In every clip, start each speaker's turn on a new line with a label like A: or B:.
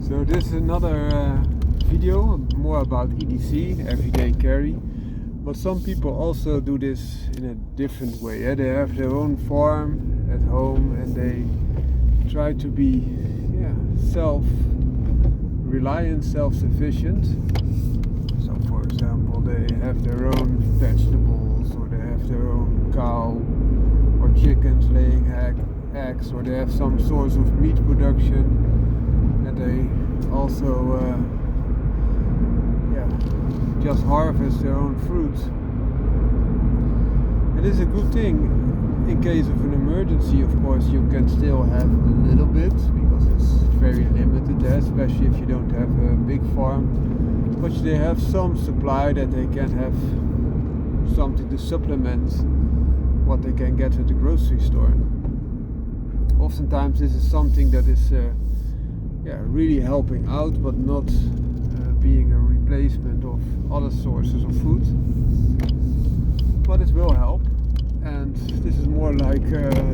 A: So this is another video more about EDC, everyday carry. But some people also do this in a different way. Yeah? They have their own farm at home and they try to be self-reliant, self-sufficient. So for example, they have their own vegetables, or they have their own cow or chickens laying eggs, or they have some source of meat production. And they also just harvest their own fruit. It is a good thing. In case of an emergency, of course, you can still have a little bit, because it's very limited there, especially if you don't have a big farm. But they have some supply that they can have something to supplement what they can get at the grocery store. Oftentimes this is something that is really helping out, but not being a replacement of other sources of food. But it will help, and this is more like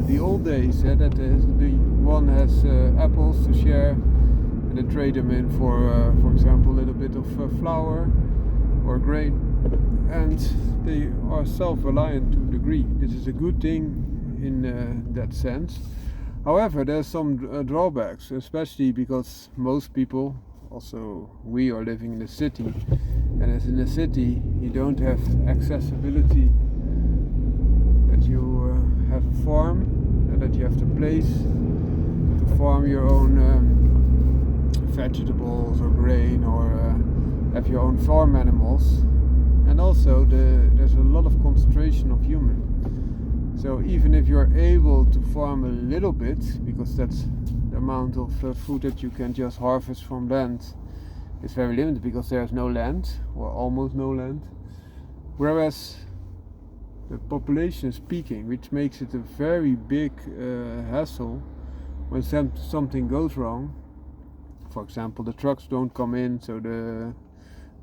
A: the old days, that the one has apples to share, and they trade them in for example, a little bit of flour or grain, and they are self-reliant to a degree. This is a good thing in that sense. However, there's some drawbacks, especially because most people, also we, are living in a city, and as in a city you don't have accessibility, that you have a farm, and that you have the place to farm your own vegetables or grain, or have your own farm animals. And also there's a lot of concentration of human. So even if you're able to farm a little bit, because that's the amount of food that you can just harvest from land, is very limited, because there's no land, or almost no land. Whereas the population is peaking, which makes it a very big hassle when something goes wrong. For example, the trucks don't come in, so the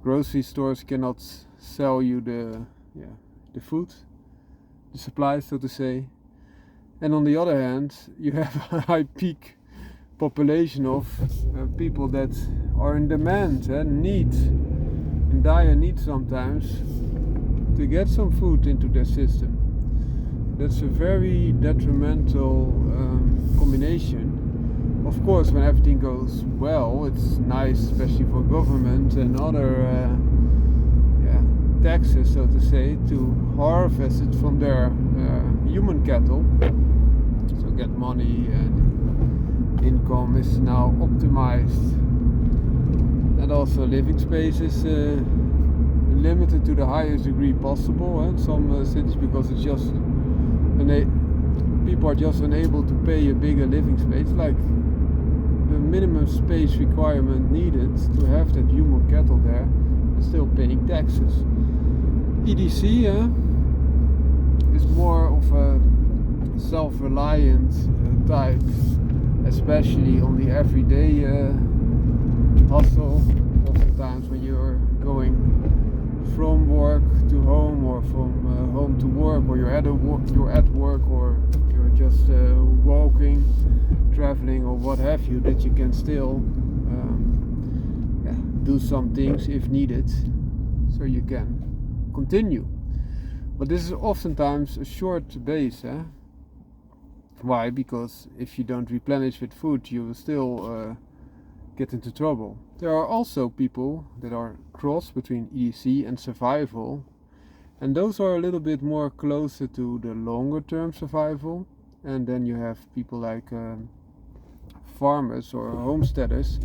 A: grocery stores cannot sell you the food, the supplies, so to say. And on the other hand, you have a high peak population of people that are in demand and in dire need sometimes, to get some food into their system. That's a very detrimental combination. Of course, when everything goes well, it's nice, especially for government and other taxes, so to say, to harvest it from their human cattle. So get money, and income is now optimized, and also living space is limited to the highest degree possible in some cities, because it's just people are just unable to pay a bigger living space, like the minimum space requirement needed to have that human cattle there, and still paying taxes. EDC is more of a self-reliant type, especially on the everyday hustle. Oftentimes when you're going from work to home, or from home to work, or you're at work, or you're just walking, traveling, or what have you, that you can still do some things if needed, so you can continue. But this is oftentimes a short base. Why? Because if you don't replenish with food, you will still get into trouble. There are also people that are cross between EDC and survival, and those are a little bit more closer to the longer term survival. And then you have people like farmers or homesteaders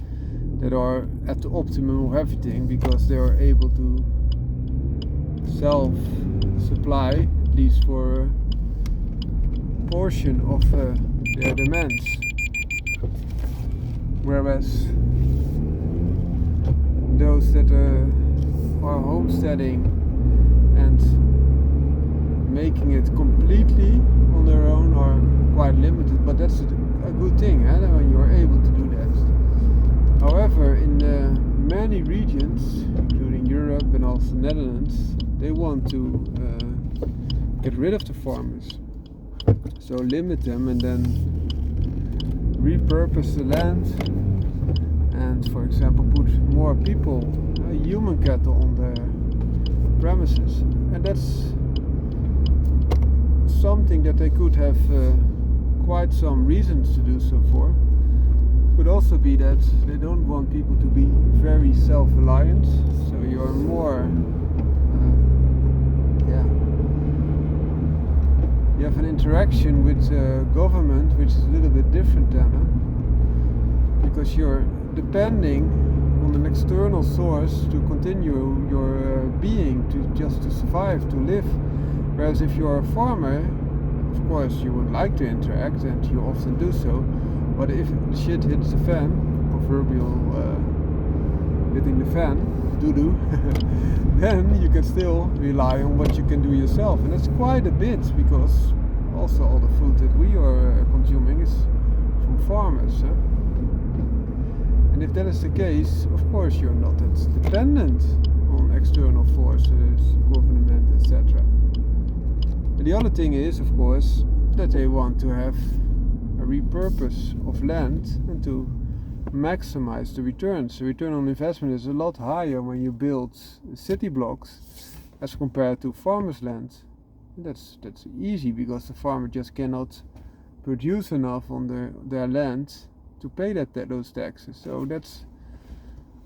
A: that are at the optimum of everything, because they are able to self-supply, at least for a portion of their demands. Whereas those that are homesteading and making it completely on their own are quite limited, but that's a good thing, when you're able to do that. However, in many regions, including Europe and also Netherlands, they want to get rid of the farmers, so limit them and then repurpose the land and for example, put more people, human cattle on their premises, and that's something that they could have quite some reasons to do so for. Could also be that they don't want people to be very self-reliant, so you're more you have an interaction with government which is a little bit different then, because you're depending on an external source to continue your being, to survive, to live. Whereas if you're a farmer, of course you would like to interact, and you often do so, but if shit hits the fan, proverbial hitting the fan, doo-doo, then you can still rely on what you can do yourself, and that's quite a bit, because also all the food that we are consuming is from farmers. And if that is the case, of course you're not that dependent on external forces, government, etc. And the other thing is, of course, that they want to have a repurpose of land and to maximize the returns. The return on investment is a lot higher when you build city blocks as compared to farmers' land. That's easy, because the farmer just cannot produce enough on their land to pay those taxes. So that's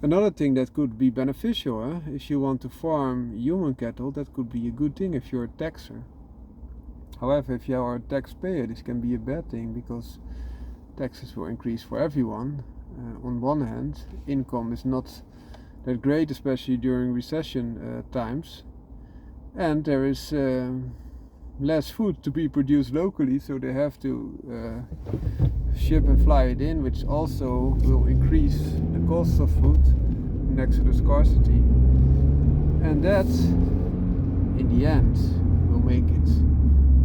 A: another thing that could be beneficial. If you want to farm human cattle, that could be a good thing if you're a taxer. However, if you are a taxpayer, this can be a bad thing, because taxes will increase for everyone. On one hand, income is not that great, especially during recession times, and there is less food to be produced locally, so they have to ship and fly it in, which also will increase the cost of food next to the scarcity, and that in the end will make it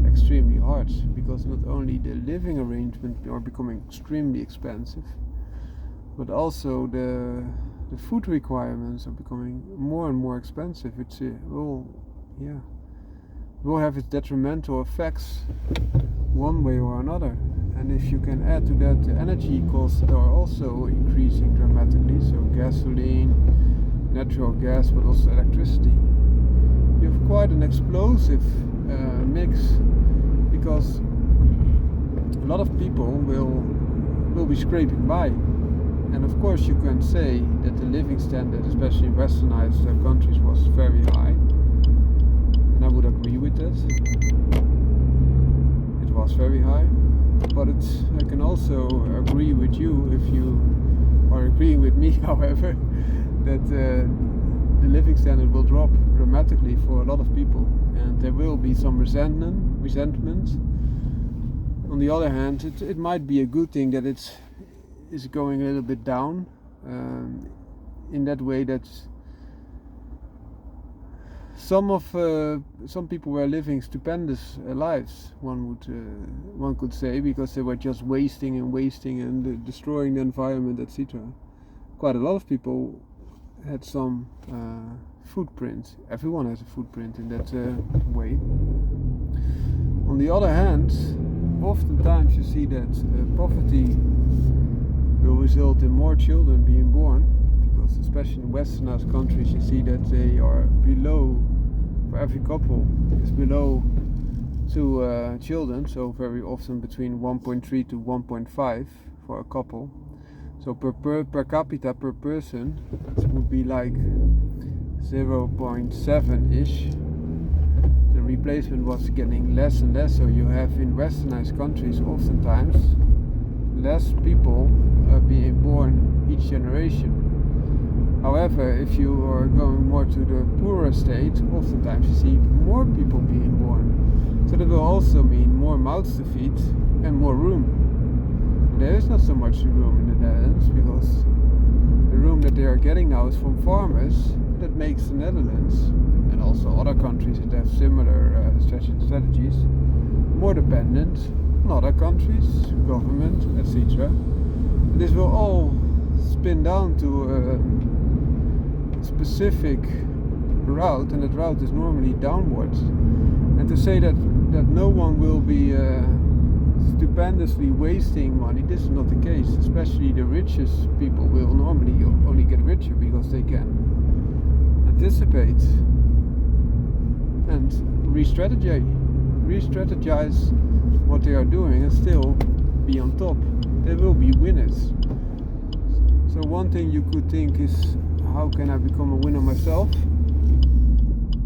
A: extremely hard, because not only the living arrangements are becoming extremely expensive, but also the food requirements are becoming more and more expensive, which will have its detrimental effects one way or another. And if you can add to that the energy costs that are also increasing dramatically, so gasoline, natural gas, but also electricity, you have quite an explosive mix, because a lot of people will be scraping by. And of course you can say that the living standard, especially in westernized countries, was very high, and I would agree with that. It was very high, but I can also agree with you, if you are agreeing with me, however, that the living standard will drop dramatically for a lot of people, and there will be some resentment. On the other hand, it might be a good thing that it is going a little bit down, in that way that some people were living stupendous lives, one could say, because they were just wasting and destroying the environment, etc. Quite a lot of people had some footprint. Everyone has a footprint in that way. On the other hand, oftentimes you see that poverty will result in more children being born, because especially in westernized countries you see that they are below, for every couple is below 2 children, so very often between 1.3 to 1.5 for a couple. So per capita per person it would be like 0.7-ish. The replacement was getting less and less, so you have in westernized countries oftentimes less people being born each generation. However, if you are going more to the poorer state, oftentimes you see more people being born. So that will also mean more mouths to feed and more room. There is not so much room in the Netherlands, because the room that they are getting now is from farmers. That makes the Netherlands, and also other countries that have similar strategies, more dependent on other countries, government, etc. This will all spin down to a specific route, and that route is normally downwards. And to say that no one will be stupendously wasting money, this is not the case. Especially the richest people will normally get richer because they can anticipate and re-strategize what they are doing and still be on top. They will be winners. So one thing you could think is, how can I become a winner myself?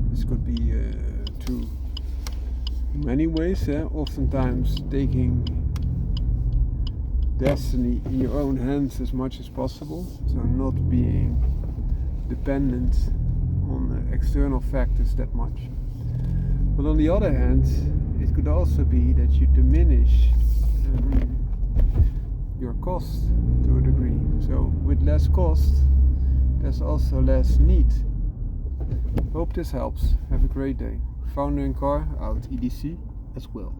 A: This could be through many ways. Oftentimes taking destiny in your own hands as much as possible. So not being dependent on external factors that much. But on the other hand, it could also be that you diminish your cost to a degree. So with less cost, there's also less need. Hope this helps. Have a great day. Founder in Car out EDC as well.